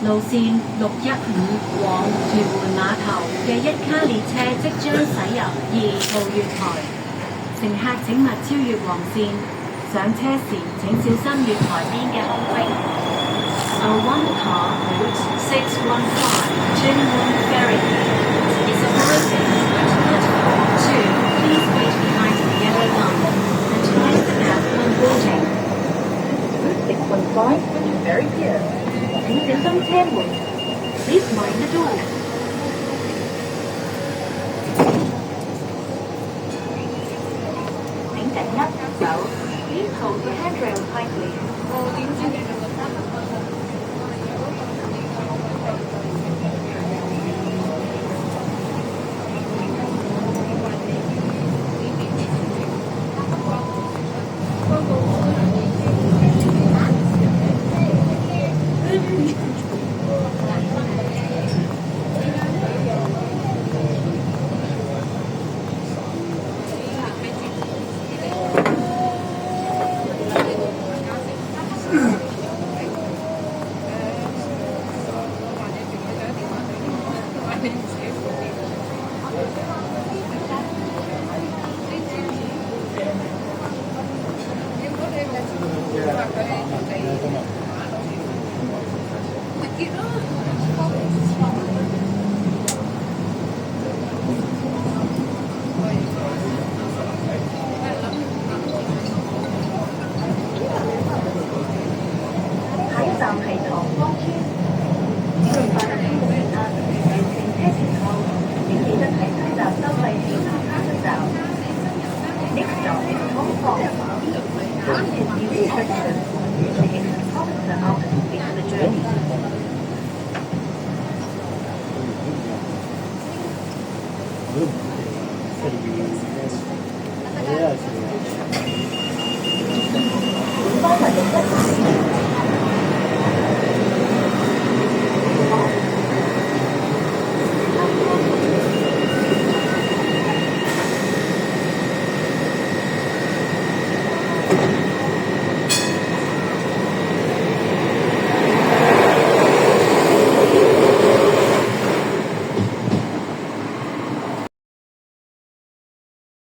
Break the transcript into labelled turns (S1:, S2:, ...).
S1: 路線615往屯門碼頭嘅一卡列車即將駛入2號月台，乘客請勿超越黃線。上車時請小心月台邊嘅空隙。So one car route 615 Jinwon Ferry is approaching at platform 2. Please wait behind the yellow line and mind the gap when boarding.
S2: Route 615 Jinwon Ferry here. 請小心車門。Please mind the door. 請緊握手。Please hold the handrail tightly. 下一站係塘坊村。使用八達通嘅乘客完成車程後，請記得喺西站收費先出站。Next stop is Hong Kong. Please use attention. The exit officer after complete the journey. 本班為615